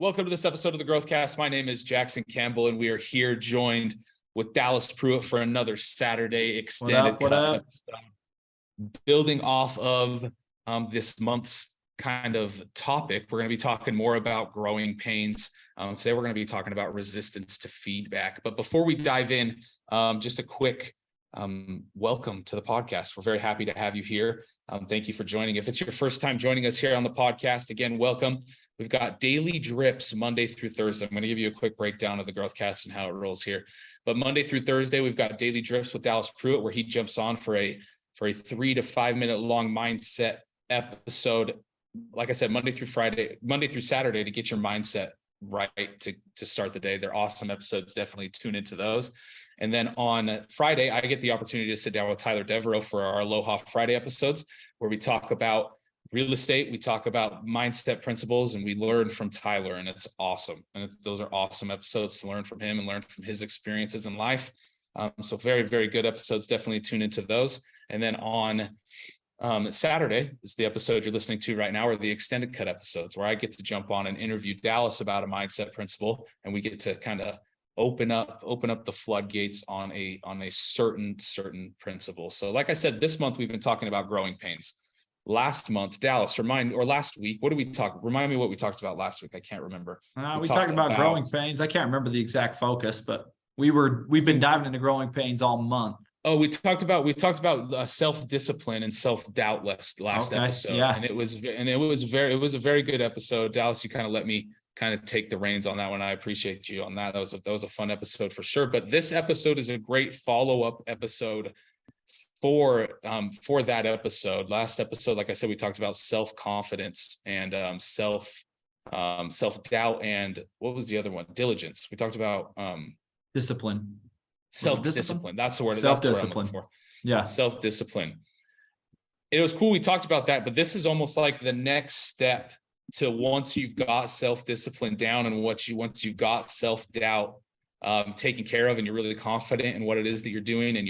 Welcome to this episode of the Growthcast. My name is Jackson Campbell, and we are here joined with Dallas Pruitt for another Saturday extended What up? episode. Building off of this month's kind of topic, we're going to be talking more about growing pains. Today, we're going to be talking about resistance to feedback. But before we dive in, just a quick welcome to the podcast. We're very happy to have you here. Thank you for joining. If it's your first time joining us here on the podcast, again, welcome. We've got daily drips Monday through Thursday. I'm going to give you a quick breakdown of the Growthcast and how it rolls here. But Monday through Thursday, we've got daily drips with Dallas Pruitt, where he jumps on for a 3 to 5 minute long mindset episode. Like I said, Monday through Saturday to get your mindset right to start the day. They're awesome episodes. Definitely tune into those. And then on Friday, I get the opportunity to sit down with Tyler Devereaux for our Aloha Friday episodes, where we talk about real estate, we talk about mindset principles, and we learn from Tyler, and it's awesome. And those are awesome episodes to learn from him and learn from his experiences in life. So very, very good episodes. Definitely tune into those. And then on Saturday is the episode you're listening to right now, or the extended cut episodes, where I get to jump on and interview Dallas about a mindset principle, and we get to kind of open up the floodgates on a certain principle. So like I said, this month we've been talking about growing pains. Last month, Dallas, last week, what did we talk? Remind me what we talked about last week. I can't remember. We talked about growing pains. I can't remember the exact focus, but we've been diving into growing pains all month. Oh, we talked about self-discipline and self-doubt last episode. Yeah. And it was a very good episode. Dallas, you kind of let me kind of take the reins on that one. I appreciate you on that. That was a fun episode for sure. But this episode is a great follow-up episode for that episode. Last episode, like I said, we talked about self-confidence and self-doubt, and what was the other one? Diligence. We talked about discipline. Self-discipline. That's the word. Self-discipline. Yeah. Self-discipline. It was cool. We talked about that, but this is almost like the next step to once you've got self-discipline down, and once you've got self-doubt taken care of, and you're really confident in what it is that you're doing, and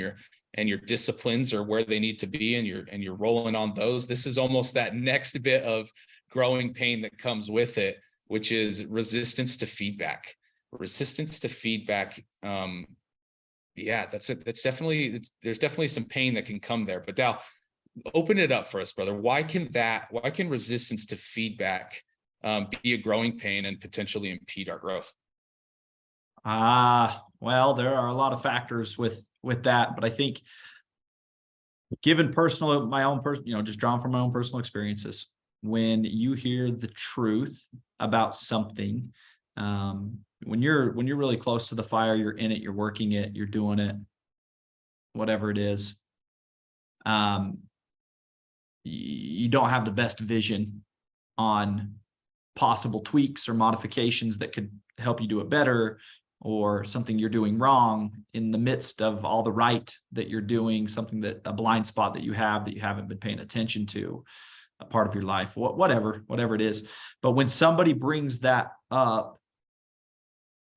your disciplines are where they need to be, and you're rolling on those. This is almost that next bit of growing pain that comes with it, which is resistance to feedback. Resistance to feedback. Yeah, that's it. There's definitely some pain that can come there. But Dal, open it up for us, brother. Why can resistance to feedback be a growing pain and potentially impede our growth? Well, there are a lot of factors with that, but I think given just drawn from my own personal experiences, when you hear the truth about something, when you're really close to the fire, you're in it, you're working it, you're doing it, whatever it is, you don't have the best vision on possible tweaks or modifications that could help you do it better, or something you're doing wrong in the midst of all the right that you're doing, a blind spot that you haven't been paying attention to, a part of your life, whatever it is. But when somebody brings that up,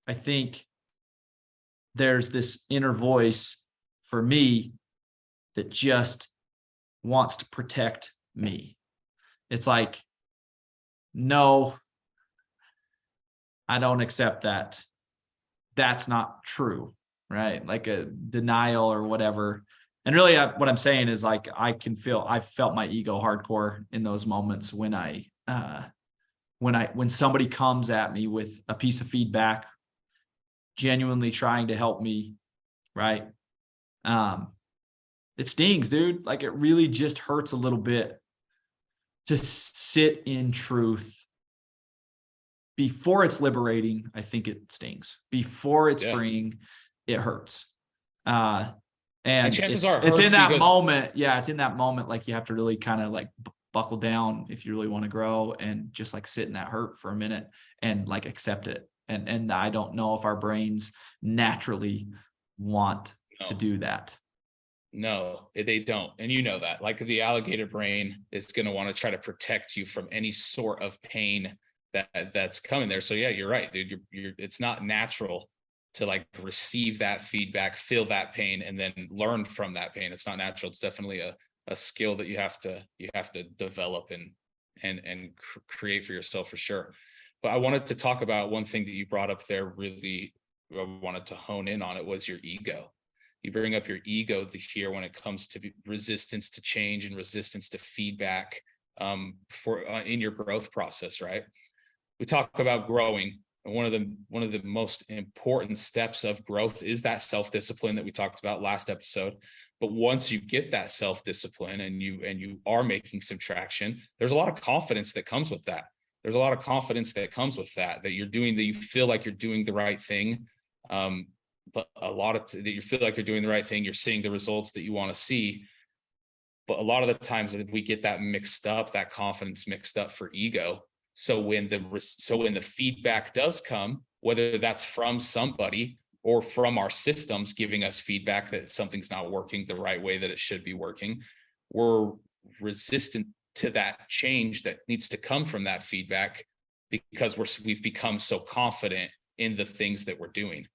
I think there's this inner voice for me that just wants to protect me. It's like, no, I don't accept that. That's not true, right? Like a denial or whatever. And really what I'm saying is, like, I've felt my ego hardcore in those moments when somebody comes at me with a piece of feedback, genuinely trying to help me, right? It stings, dude. Like, it really just hurts a little bit to sit in truth. Before it's liberating, I think it stings. Before it's freeing, it hurts. And chances are it's in that moment. Yeah, it's in that moment. Like, you have to really kind of like buckle down if you really want to grow, and just like sit in that hurt for a minute and like accept it. And I don't know if our brains naturally want to do that. No, they don't. And you know that. Like, the alligator brain is going to want to try to protect you from any sort of pain that's coming there. So yeah, you're right, dude. It's not natural to like receive that feedback, feel that pain, and then learn from that pain. It's not natural. It's definitely a skill that you have to develop and create for yourself, for sure. But I wanted to talk about one thing that you brought up there. Really, I wanted to hone in on it was your ego. You bring up your ego here when it comes to resistance to change and resistance to feedback for in your growth process, right? We talk about growing, and one of the most important steps of growth is that self-discipline that we talked about last episode. But once you get that self-discipline and you are making some traction, there's a lot of confidence that comes with that. There's a lot of confidence that comes with that you're doing, that you feel like you're doing the right thing. But a lot of that you feel like you're doing the right thing, you're seeing the results that you want to see. But a lot of the times we get that mixed up, that confidence mixed up for ego. So when the feedback does come, whether that's from somebody or from our systems giving us feedback that something's not working the right way that it should be working, we're resistant to that change that needs to come from that feedback because we've become so confident in the things that we're doing.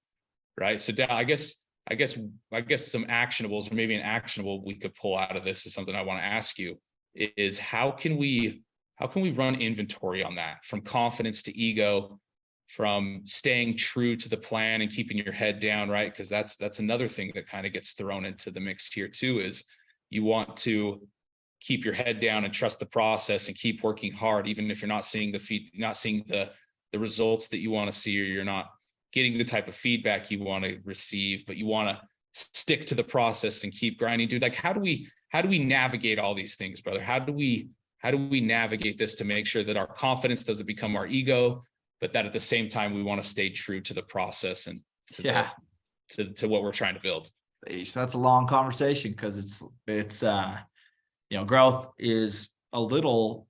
Right. So I guess some actionables, or maybe an actionable we could pull out of this is something I want to ask you is how can we run inventory on that, from confidence to ego, from staying true to the plan and keeping your head down, right? Because that's another thing that kind of gets thrown into the mix here too, is you want to keep your head down and trust the process and keep working hard, even if you're not seeing the results that you want to see, or you're not getting the type of feedback you want to receive, but you want to stick to the process and keep grinding, dude. Like, how do we navigate all these things, brother? How do we navigate this to make sure that our confidence doesn't become our ego, but that at the same time we want to stay true to the process and to what we're trying to build? That's a long conversation, because it's growth is a little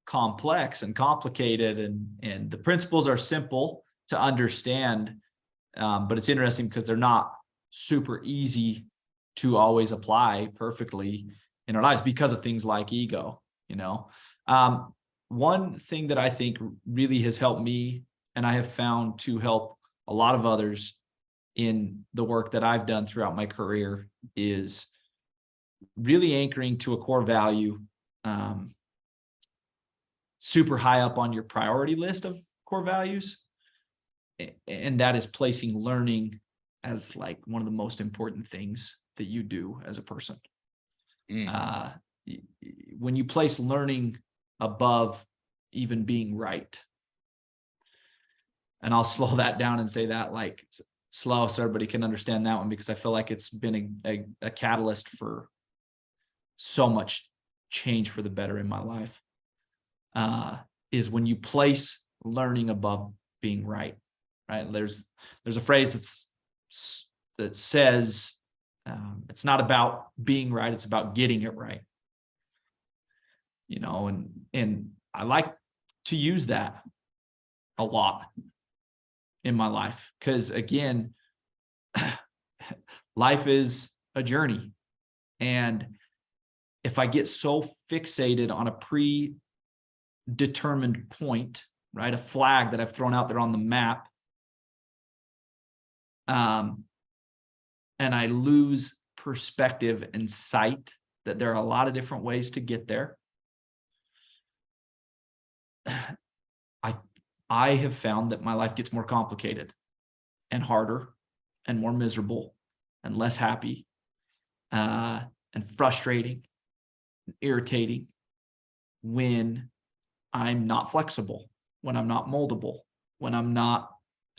complex and complicated, and the principles are simple to understand, but it's interesting because they're not super easy to always apply perfectly in our lives because of things like ego. One thing that I think really has helped me, and I have found to help a lot of others in the work that I've done throughout my career, is really anchoring to a core value, super high up on your priority list of core values. And that is placing learning as like one of the most important things that you do as a person. When you place learning above even being right, and I'll slow that down and say that like slow so everybody can understand that one, because I feel like it's been a catalyst for so much change for the better in my life, is when you place learning above being right. Right. There's a phrase that says it's not about being right, it's about getting it right. And I like to use that a lot in my life, because again, life is a journey. And if I get so fixated on a predetermined point, right, a flag that I've thrown out there on the map, and I lose perspective and sight that there are a lot of different ways to get there, I have found that my life gets more complicated and harder and more miserable and less happy, and frustrating and irritating when I'm not flexible, when I'm not moldable, when I'm not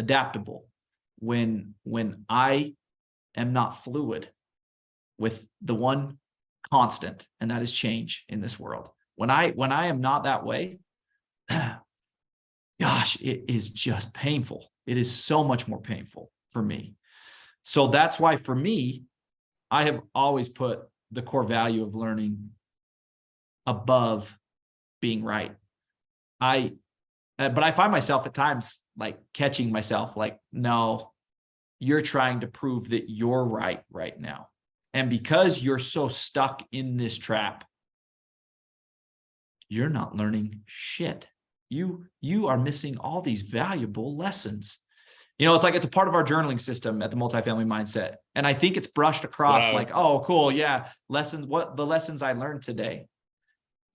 adaptable, when I am not fluid with the one constant, and that is change in this world. When I am not that way, gosh, it is just painful. It is so much more painful for me. So that's why for me, I have always put the core value of learning above being right. But I find myself at times like catching myself like, no, you're trying to prove that you're right now. And because you're so stuck in this trap, you're not learning shit. You are missing all these valuable lessons. It's like it's a part of our journaling system at the Multifamily Mindset. And I think it's brushed across like, oh, cool. Yeah. Lessons, what the lessons I learned today.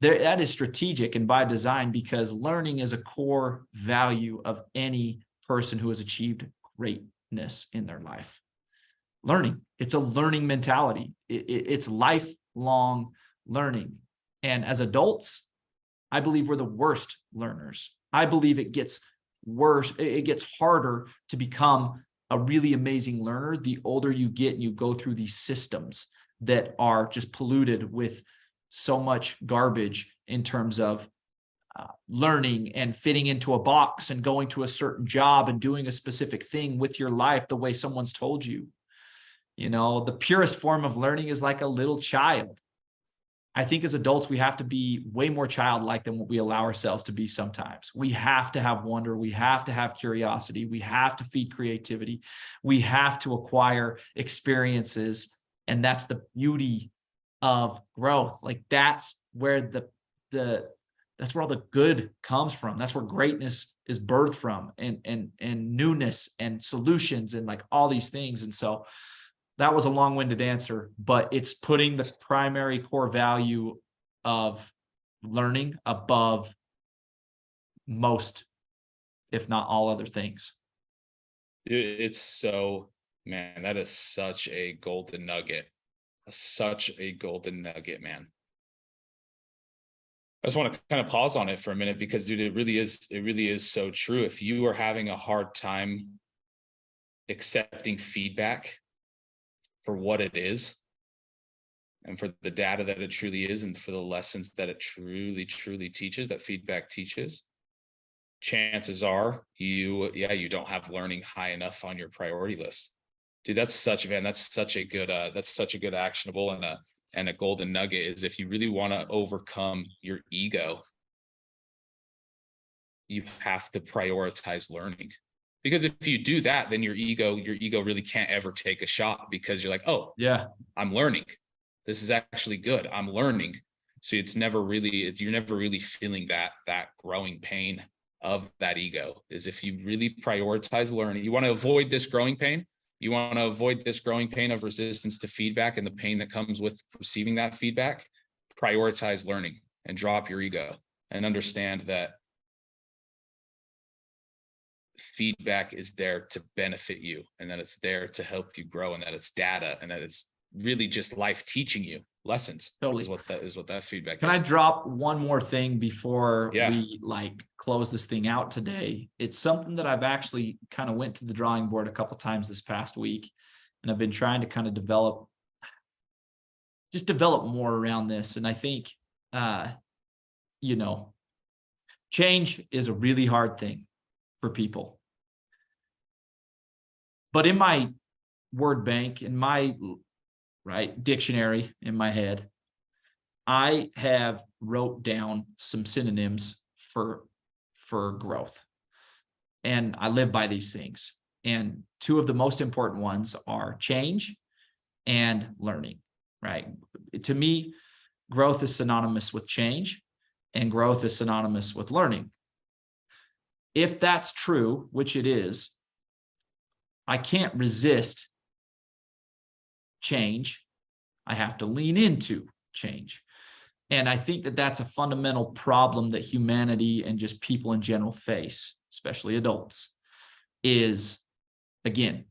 that is strategic and by design, because learning is a core value of any person who has achieved greatness in their life. Learning, it's a learning mentality. It's lifelong learning. And as adults, I believe we're the worst learners. I believe it gets worse. It gets harder to become a really amazing learner the older you get and you go through these systems that are just polluted with so much garbage in terms of learning and fitting into a box and going to a certain job and doing a specific thing with your life the way someone's told you. You know, the purest form of learning is like a little child. I think as adults, we have to be way more childlike than what we allow ourselves to be sometimes. We have to have wonder. We have to have curiosity. We have to feed creativity. We have to acquire experiences. And that's the beauty of growth. Like that's where that's where all the good comes from. That's where greatness is birthed from, and newness and solutions and like all these things. And so that was a long-winded answer, but it's putting the primary core value of learning above most, if not all other things. It's so, man, that is such a golden nugget. Such a golden nugget, man. I just want to kind of pause on it for a minute because, dude, it really is so true. If you are having a hard time accepting feedback for what it is and for the data that it truly is and for the lessons that it truly teaches, that feedback teaches, chances are you don't have learning high enough on your priority list. Dude, that's such a good actionable and a golden nugget is if you really want to overcome your ego, you have to prioritize learning. Because if you do that, then your ego really can't ever take a shot because you're like, oh, yeah, I'm learning. This is actually good. I'm learning. So you're never really feeling that growing pain of that ego. Is if you really prioritize learning, you want to avoid this growing pain. You want to avoid this growing pain of resistance to feedback and the pain that comes with receiving that feedback. Prioritize learning and drop your ego and understand that feedback is there to benefit you and that it's there to help you grow and that it's data and that it's really just life teaching you lessons. Totally. is what that feedback Can is. I drop one more thing before we close this thing out today? It's something that I've actually kind of went to the drawing board a couple times this past week, and I've been trying to kind of develop more around this. And I think change is a really hard thing for people. But in my word bank, in my dictionary in my head, I have wrote down some synonyms for growth. And I live by these things. And two of the most important ones are change and learning, right? To me, growth is synonymous with change and growth is synonymous with learning. If that's true, which it is, I can't resist change. I have to lean into change. And I think that that's a fundamental problem that humanity and just people in general face, especially adults, is, again,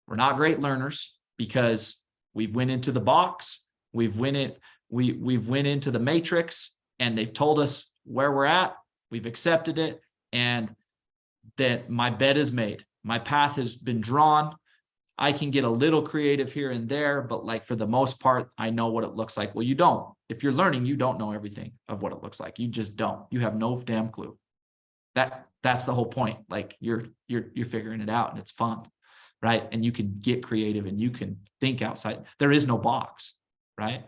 we're not great learners because we've went into the box, we've went into the matrix, and they've told us where we're at, we've accepted it, and that my bed is made. My path has been drawn. I can get a little creative here and there, but like for the most part, I know what it looks like. Well, you don't. If you're learning, you don't know everything of what it looks like. You just don't. You have no damn clue. That's the whole point. Like you're figuring it out and it's fun, right? And you can get creative and you can think outside. There is no box, right?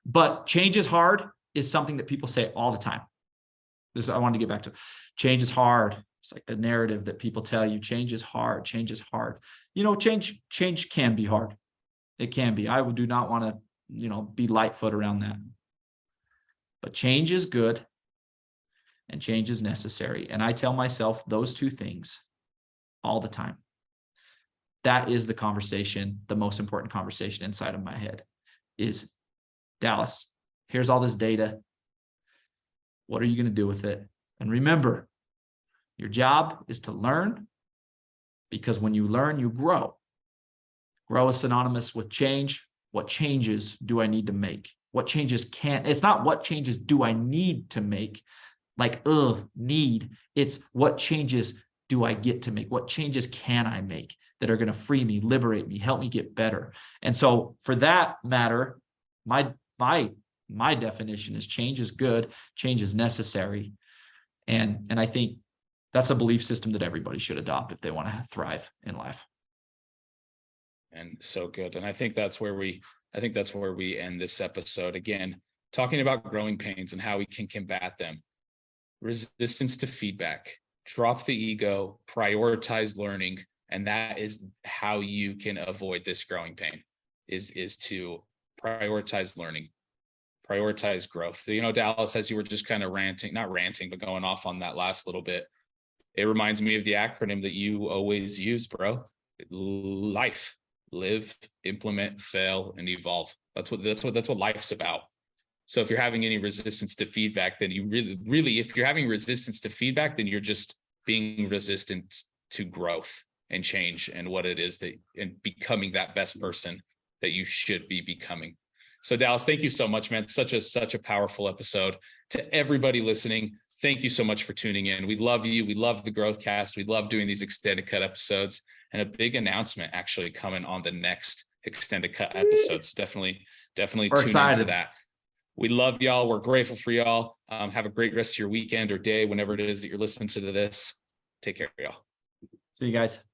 But change is hard is something that people say all the time. This I wanted to get back to. Change is hard. It's like the narrative that people tell you, change is hard, change is hard. Change can be hard. It can be. I do not want to, be lightfoot around that. But change is good and change is necessary. And I tell myself those two things all the time. That is the conversation, the most important conversation inside of my head is, Dallas, here's all this data. What are you going to do with it? And remember, your job is to learn, because when you learn, you grow. Grow is synonymous with change. What changes do I need to make? What changes it's not what changes do I need to make, like, need. It's what changes do I get to make? What changes can I make that are going to free me, liberate me, help me get better? And so for that matter, my definition is change is good, change is necessary. And I think that's a belief system that everybody should adopt if they want to thrive in life. And so good. And I think that's where we end this episode. Again, talking about growing pains and how we can combat them. Resistance to feedback, drop the ego, prioritize learning. And that is how you can avoid this growing pain, is to prioritize learning, prioritize growth. You know, Dallas, as you were just kind of not ranting, but going off on that last little bit, it reminds me of the acronym that you always use, bro. Life. Live, implement, fail, and evolve. That's what life's about. So if you're having any resistance to feedback, then you really, if you're having resistance to feedback, then you're just being resistant to growth and change and what it is and becoming that best person that you should be becoming. So Dallas, thank you so much, man. Such a powerful episode. To everybody listening, thank you so much for tuning in. We love you. We love the Growth Cast. We love doing these extended cut episodes, and a big announcement actually coming on the next extended cut episode. So definitely tune in for that. We love y'all. We're grateful for y'all. Have a great rest of your weekend or day, whenever it is that you're listening to this. Take care, y'all. See you guys.